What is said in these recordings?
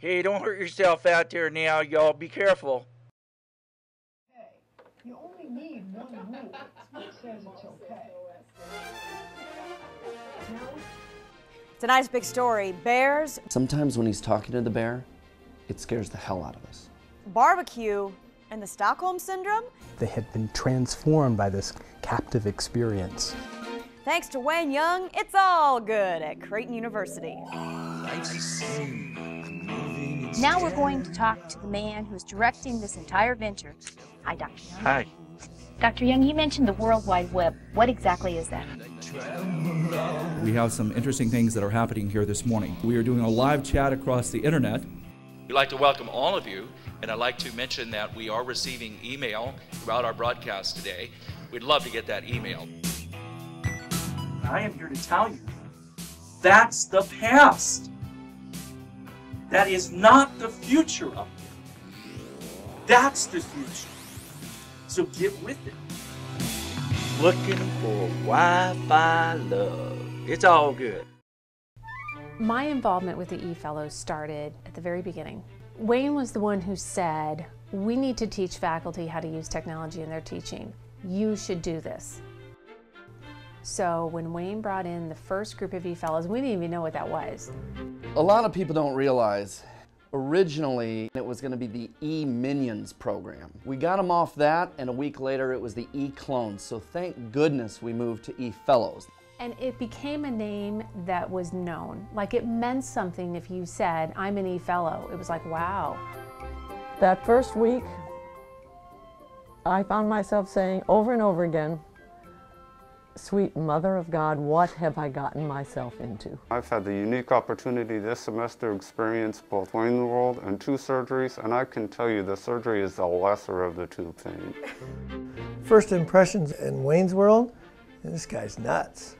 Hey, don't hurt yourself out there now, y'all. Be careful. Hey, you only need one rule. It says it's okay. Tonight's big story, bears, Sometimes when he's talking to the bear, it scares the hell out of us. barbecue, and the Stockholm Syndrome? They had been transformed by this captive experience. Thanks to Wayne Young, it's all good at Creighton University. Now we're going to talk to the man who's directing this entire venture. Hi, Dr. Young. Hi. Dr. Young, you mentioned the World Wide Web. What exactly is that? We have some interesting things that are happening here this morning. We are doing a live chat across the internet. We'd like to welcome all of you, and I'd like to mention that we are receiving email throughout our broadcast today. We'd love to get that email. I am here to tell you, that's the past. That is not the future up there. That's the future. So get with it. Looking for Wi-Fi love. It's all good. My involvement with the E-Fellows started at the very beginning. Wayne was the one who said, we need to teach faculty how to use technology in their teaching. You should do this. So when Wayne brought in the first group of E-Fellows, we didn't even know what that was. A lot of people don't realize, originally it was going to be the E-Minions program. We got them off that, and a week later it was the E-Clones. So thank goodness we moved to E-Fellows. And it became a name that was known. Like it meant something if you said, I'm an E-Fellow. It was like, wow. That first week, I found myself saying over and over again, sweet Mother of God, what have I gotten myself into? I've had the unique opportunity this semester to experience both Wayne World and 2 surgeries, and I can tell you the surgery is the lesser of the 2 pain. First impressions in Wayne's World, this guy's nuts.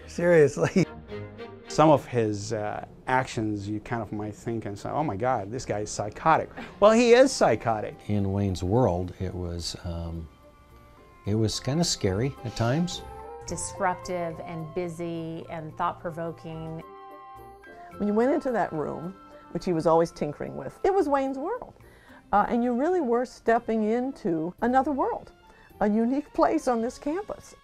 Seriously. Some of his actions you kind of might think and say, oh my God, this guy is psychotic. Well, he is psychotic. In Wayne's World, it was kind of scary at times. Disruptive and busy and thought-provoking. When you went into that room, which he was always tinkering with, it was Wayne's World. And you really were stepping into another world, a unique place on this campus.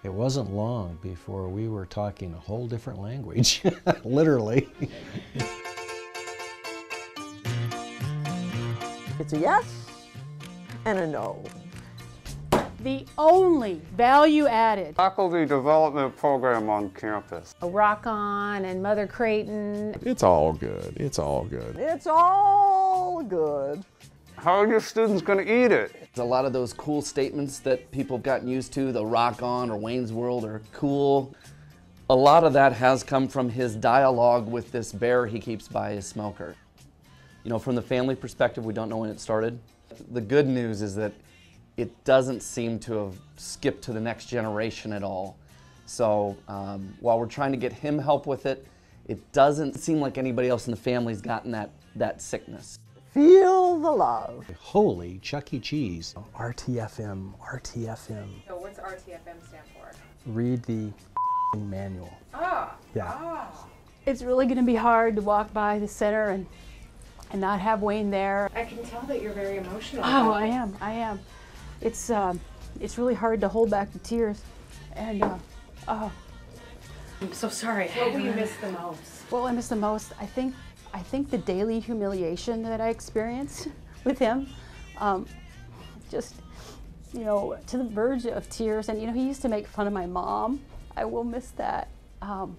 It wasn't long before we were talking a whole different language, literally. It's a yes and a no. The only value-added Faculty development program on campus. Rock On and Mother Creighton. It's all good. It's all good. It's all good. How are your students going to eat it? A lot of those cool statements that people have gotten used to, the Rock On or Wayne's World are cool. A lot of that has come from his dialogue with this bear he keeps by his smoker. You know, from the family perspective, we don't know when it started. The good news is that it doesn't seem to have skipped to the next generation at all. So while we're trying to get him help with it, it doesn't seem like anybody else in the family's gotten that sickness. Feel the love. Holy Chuck E. Cheese. RTFM, RTFM. So what's RTFM stand for? Read the manual. Ah. Yeah. Ah. It's really going to be hard to walk by the center and not have Wayne there. I can tell that you're very emotional. Oh, I am. It's really hard to hold back the tears. And, oh. I'm so sorry. What will you miss the most? What will I miss the most? I think the daily humiliation that I experienced with him, just, you know, to the verge of tears. And, you know, he used to make fun of my mom. I will miss that. And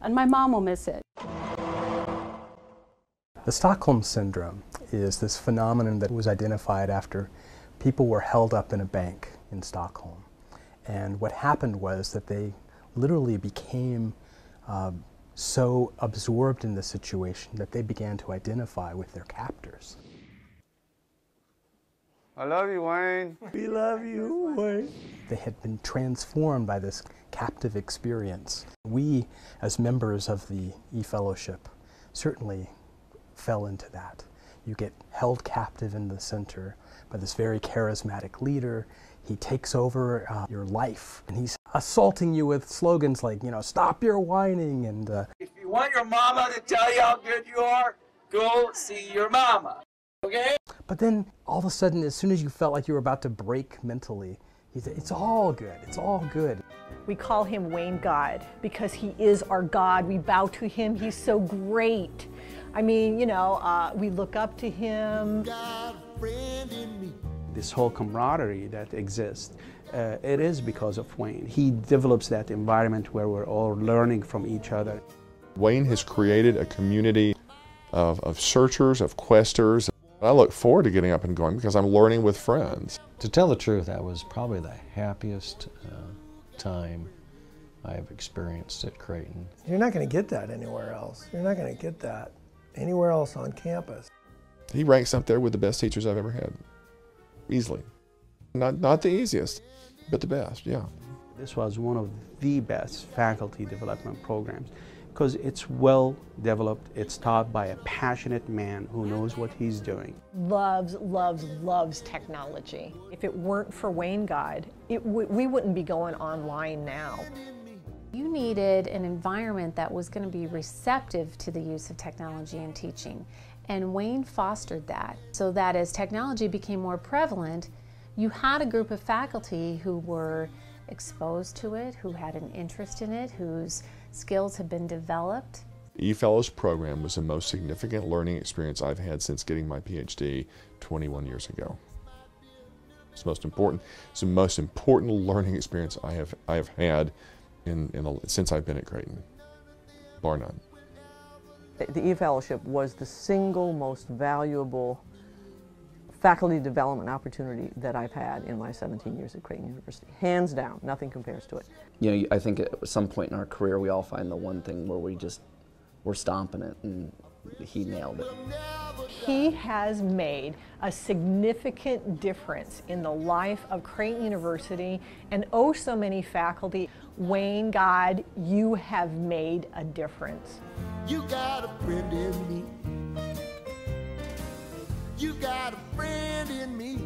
my mom will miss it. The Stockholm Syndrome is this phenomenon that was identified after people were held up in a bank in Stockholm. And what happened was that they literally became so absorbed in the situation that they began to identify with their captors. I love you, Wayne. We love you, Wayne. They had been transformed by this captive experience. We, as members of the E-Fellowship, certainly fell into that. You get held captive in the center by this very charismatic leader. He takes over your life, and he's assaulting you with slogans like, you know, stop your whining, and If you You want your mama to tell you how good you are? Go see your mama, okay? But then all of a sudden, as soon as you felt like you were about to break mentally, he said, it's all good, it's all good. We call him Wayne God because he is our God. We bow to him. He's so great. I mean, you know, we look up to him. This whole camaraderie that exists, it is because of Wayne. He develops that environment where we're all learning from each other. Wayne has created a community of searchers, of questers. I look forward to getting up and going because I'm learning with friends. To tell the truth, that was probably the happiest time I've experienced at Creighton. You're not going to get that anywhere else. You're not going to get that anywhere else on campus. He ranks up there with the best teachers I've ever had, easily. Not the easiest, but the best, yeah. This was one of the best faculty development programs because it's well developed, it's taught by a passionate man who knows what he's doing. Loves, loves, loves technology. If it weren't for Wayne God, we wouldn't be going online now. You needed an environment that was going to be receptive to the use of technology in teaching. And Wayne fostered that, so that as technology became more prevalent, you had a group of faculty who were exposed to it, who had an interest in it, whose skills had been developed. The eFellows program was the most significant learning experience I've had since getting my PhD 21 years ago. It's the most important learning experience I have had since I've been at Creighton, bar none. The eFellowship was the single most valuable faculty development opportunity that I've had in my 17 years at Creighton University. Hands down, nothing compares to it. You know, I think at some point in our career we all find the one thing where we're stomping it, and he nailed it. He has made a significant difference in the life of Creighton University and oh so many faculty. Wayne God, you have made a difference. You got a friend in me. You got a friend in me.